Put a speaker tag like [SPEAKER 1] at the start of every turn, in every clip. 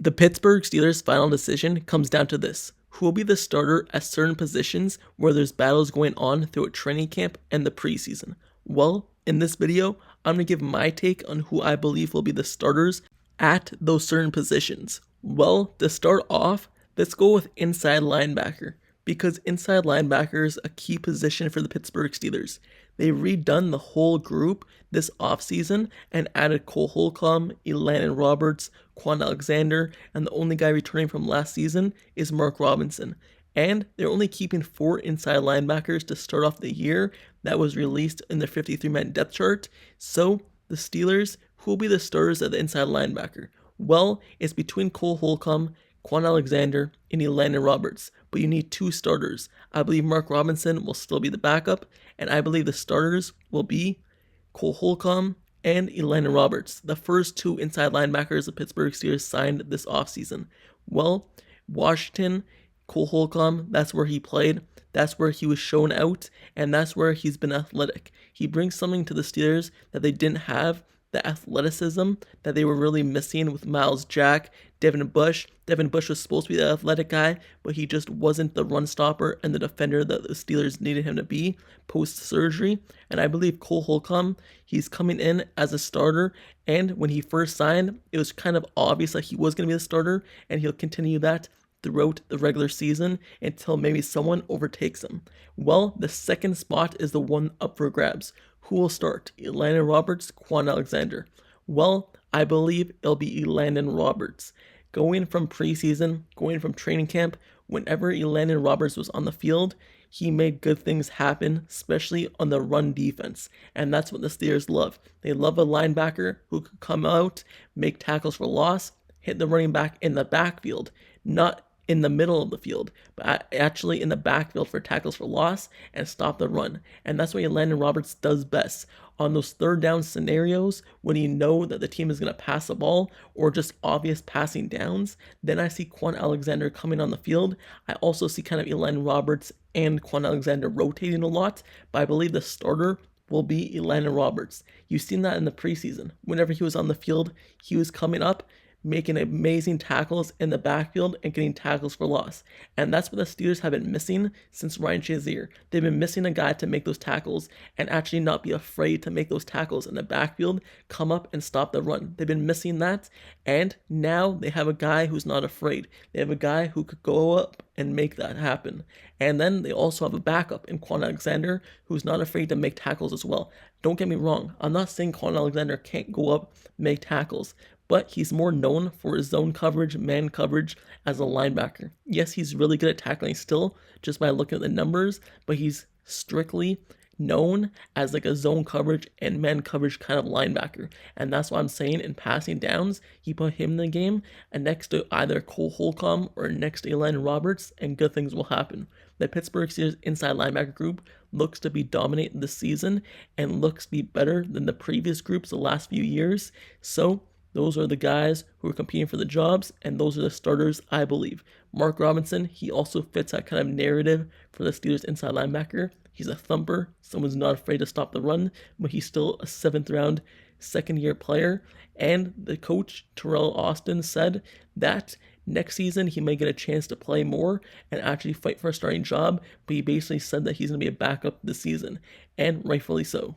[SPEAKER 1] The Pittsburgh Steelers' final decision comes down to this: who will be the starter at certain positions where there's battles going on throughout training camp and the preseason. Well, in this video, I'm going to give my take on who I believe will be the starters at those certain positions. Well, to start off, let's go with inside linebacker, because inside linebacker is a key position for the Pittsburgh Steelers. They redone the whole group this offseason and added Cole Holcomb, Elandon Roberts, Quan Alexander, and the only guy returning from last season is Mark Robinson. And they're only keeping 4 inside linebackers to start off the year. That was released in their 53-man depth chart. So the Steelers, who will be the starters at the inside linebacker? Well, it's between Cole Holcomb, Quan Alexander, and Elandon Roberts, but you need 2 starters. I believe Mark Robinson will still be the backup, and I believe the starters will be Cole Holcomb and Elandon Roberts, the first 2 inside linebackers the Pittsburgh Steelers signed this offseason. Well, Washington, Cole Holcomb, that's where he played, that's where he was shown out, and that's where he's been athletic. He brings something to the Steelers that they didn't have, the athleticism that they were really missing with Miles Jack, Devin Bush. Devin Bush was supposed to be the athletic guy, but he just wasn't the run stopper and the defender that the Steelers needed him to be post-surgery. And I believe Cole Holcomb, he's coming in as a starter, and when he first signed, it was kind of obvious that he was going to be the starter, and he'll continue that throughout the regular season until maybe someone overtakes him. Well, the second spot is the one up for grabs. Who will start? Elandon Roberts, Quan Alexander. Well, I believe it'll be Elandon Roberts. Going from preseason, going from training camp, whenever Elandon Roberts was on the field, he made good things happen, especially on the run defense. And that's what the Steelers love. They love a linebacker who could come out, make tackles for loss, hit the running back in the backfield, not in the middle of the field, but actually in the backfield for tackles for loss and stop the run. And that's what Elandon Roberts does best. On those third down scenarios, when you know that the team is going to pass the ball or just obvious passing downs, then I see Quan Alexander coming on the field. I also see kind of Elandon Roberts and Quan Alexander rotating a lot, but I believe the starter will be Elandon Roberts. You've seen that in the preseason. Whenever he was on the field, he was coming up, making amazing tackles in the backfield and getting tackles for loss. And that's what the Steelers have been missing since Ryan Shazier. They've been missing a guy to make those tackles and actually not be afraid to make those tackles in the backfield, come up and stop the run. They've been missing that, and now they have a guy who's not afraid. They have a guy who could go up and make that happen. And then they also have a backup in Quan Alexander who's not afraid to make tackles as well. Don't get me wrong, I'm not saying Quan Alexander can't go up, make tackles, but he's more known for his zone coverage, man coverage as a linebacker. Yes, he's really good at tackling still, just by looking at the numbers, but he's strictly known as like a zone coverage and man coverage kind of linebacker. And that's what I'm saying, in passing downs, you put him in the game and next to either Cole Holcomb or next to Elandon Roberts, and good things will happen. The Pittsburgh Steelers inside linebacker group looks to be dominating this season and looks to be better than the previous groups the last few years. So those are the guys who are competing for the jobs, and those are the starters, I believe. Mark Robinson, he also fits that kind of narrative for the Steelers inside linebacker. He's a thumper, someone's not afraid to stop the run, but he's still a 7th round, second-year player. And the coach, Terrell Austin, said that next season he may get a chance to play more and actually fight for a starting job, but he basically said that he's going to be a backup this season, and rightfully so.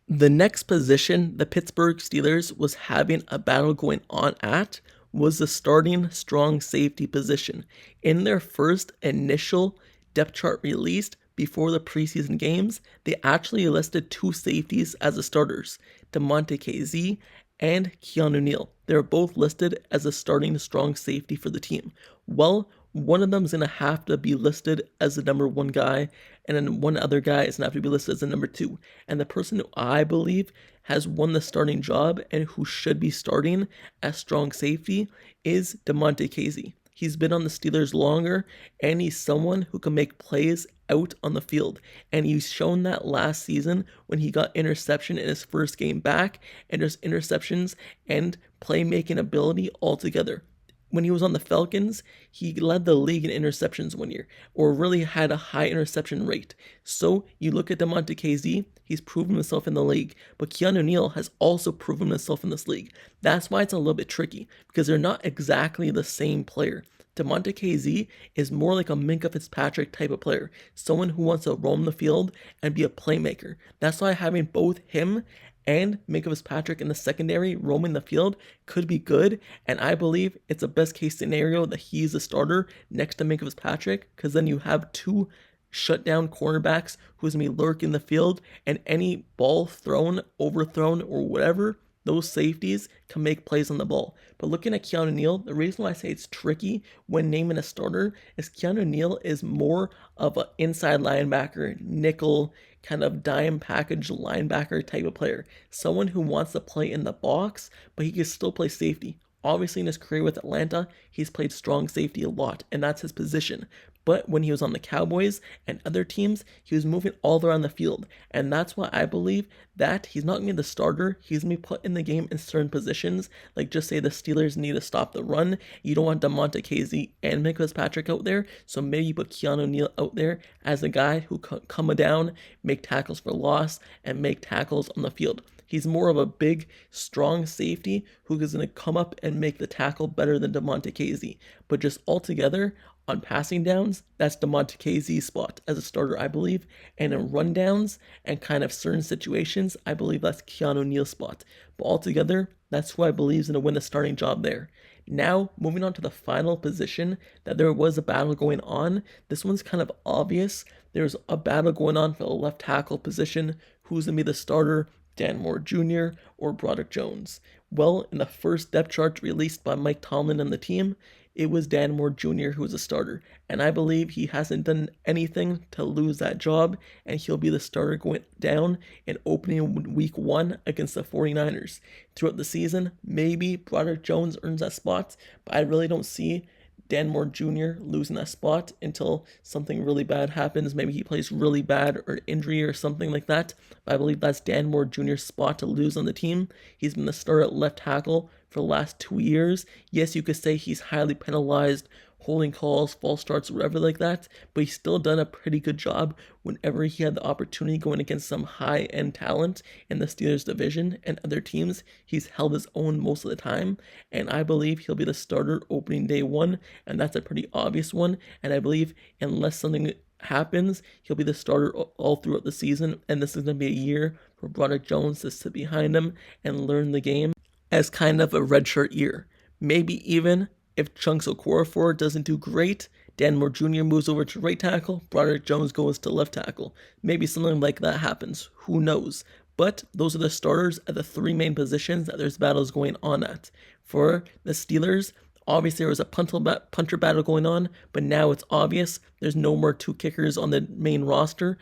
[SPEAKER 1] The next position the Pittsburgh Steelers was having a battle going on at was the starting strong safety position. In their first initial depth chart released before the preseason games, they actually listed 2 safeties as the starters, DeMonte KZ and Keanu Neal. They were both listed as a starting strong safety for the team. Well, one of them is going to have to be listed as the number 1 guy, and then one other guy is going to have to be listed as the number 2. And the person who I believe has won the starting job and who should be starting as strong safety is DeMonte KZ. He's been on the Steelers longer, and he's someone who can make plays out on the field. And he's shown that last season when he got interception in his first game back, and there's interceptions and playmaking ability altogether. when he was on the Falcons, he led the league in interceptions one year, or really had a high interception rate. So you look at DeMonte KZ, he's proven himself in the league, but Keanu Neal has also proven himself in this league. That's why it's a little bit tricky, because they're not exactly the same player. DeMonte KZ is more like a Minkah Fitzpatrick type of player, someone who wants to roam the field and be a playmaker. That's why having both him and Minkah Fitzpatrick in the secondary roaming the field could be good, and I believe it's a best case scenario that he's the starter next to Minkah Fitzpatrick, because then you have two shutdown cornerbacks who's going to be lurking the field, and any ball thrown, overthrown, or whatever, those safeties can make plays on the ball. But looking at Keanu Neal, the reason why I say it's tricky when naming a starter is Keanu Neal is more of an inside linebacker, nickel, kind of dime package linebacker type of player. Someone who wants to play in the box, but he can still play safety. Obviously, in his career with Atlanta, he's played strong safety a lot, and that's his position. But when he was on the Cowboys and other teams, he was moving all around the field. And that's why I believe that he's not going to be the starter. He's going to be put in the game in certain positions. Like, just say the Steelers need to stop the run. You don't want DeMonte KZ and Minkah Fitzpatrick out there. So maybe you put Keanu Neal out there as a guy who can come down, make tackles for loss, and make tackles on the field. He's more of a big, strong safety who is going to come up and make the tackle better than DeMonte KZ. But just altogether, on passing downs, that's DeMonte KZ's spot as a starter, I believe. And in rundowns and kind of certain situations, I believe that's Keanu Neal's spot. But altogether, that's who I believe is going to win the starting job there. Now, moving on to the final position that there was a battle going on. This one's kind of obvious. There's a battle going on for the left tackle position. Who's going to be the starter? Dan Moore Jr. or Broderick Jones? Well, in the first depth chart released by Mike Tomlin and the team, it was Dan Moore Jr. who was a starter, and I believe he hasn't done anything to lose that job, and he'll be the starter going down in opening week 1 against the 49ers. Throughout the season, maybe Broderick Jones earns that spot, but I really don't see Dan Moore Jr. losing that spot until something really bad happens. Maybe he plays really bad or injury or something like that. But I believe that's Dan Moore Jr.'s spot to lose on the team. He's been the starter at left tackle for the last 2 years. Yes, you could say he's highly penalized, holding calls, false starts, whatever like that, but he's still done a pretty good job whenever he had the opportunity going against some high-end talent in the Steelers division and other teams. He's held his own most of the time, and I believe he'll be the starter opening day 1, and that's a pretty obvious one, and I believe unless something happens, he'll be the starter all throughout the season, and this is going to be a year for Broderick Jones to sit behind him and learn the game as kind of a redshirt year. Maybe even if Chunks Okorafor doesn't do great, Dan Moore Jr. moves over to right tackle, Broderick Jones goes to left tackle. Maybe something like that happens. Who knows? But those are the starters at the 3 main positions that there's battles going on at. For the Steelers, obviously there was a punter battle going on, but now it's obvious there's no more 2 kickers on the main roster.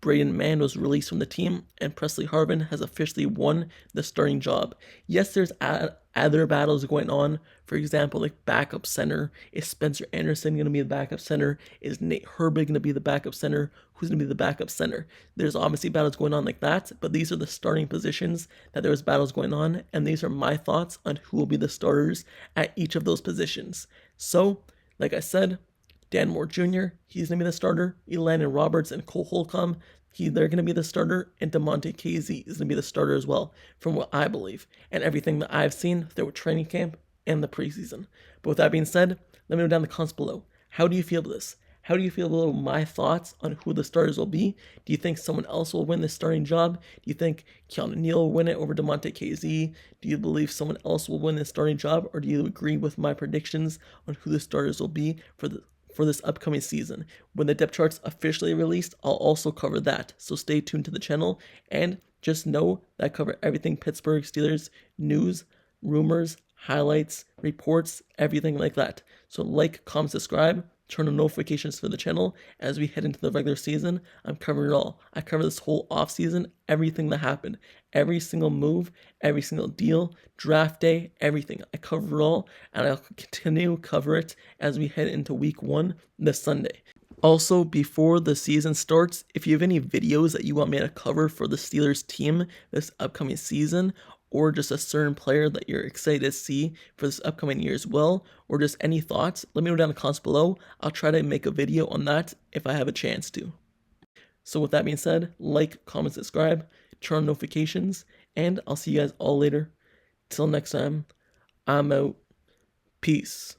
[SPEAKER 1] Braden Mann was released from the team, and Presley Harvin has officially won the starting job. Yes, there's other battles going on. For example, like backup center. Is Spencer Anderson going to be the backup center? Is Nate Herbig going to be the backup center? Who's going to be the backup center? There's obviously battles going on like that, but these are the starting positions that there's battles going on, and these are my thoughts on who will be the starters at each of those positions. So, like I said, Dan Moore Jr., he's going to be the starter. Elandon Roberts and Cole Holcomb, they're going to be the starter. And DeMonte KZ is going to be the starter as well, from what I believe, and everything that I've seen through training camp and the preseason. But with that being said, let me know down in the comments below. How do you feel about this? How do you feel about my thoughts on who the starters will be? Do you think someone else will win this starting job? Do you think Keanu Neal will win it over DeMonte KZ? Do you believe someone else will win this starting job? Or do you agree with my predictions on who the starters will be for this upcoming season? When the depth chart's officially released, I'll also cover that. So stay tuned to the channel, and just know that I cover everything Pittsburgh Steelers, news, rumors, highlights, reports, everything like that. So like, comment, subscribe, turn on notifications for the channel. As we head into the regular season, I'm covering it all. I cover this whole off season, everything that happened, every single move, every single deal, draft day, everything. I cover it all, and I'll continue to cover it as we head into week 1 this Sunday. Also, before the season starts, if you have any videos that you want me to cover for the Steelers team this upcoming season, or just a certain player that you're excited to see for this upcoming year as well, or just any thoughts, let me know down in the comments below. I'll try to make a video on that if I have a chance to. So with that being said, like, comment, subscribe, turn on notifications, and I'll see you guys all later. Till next time, I'm out. Peace.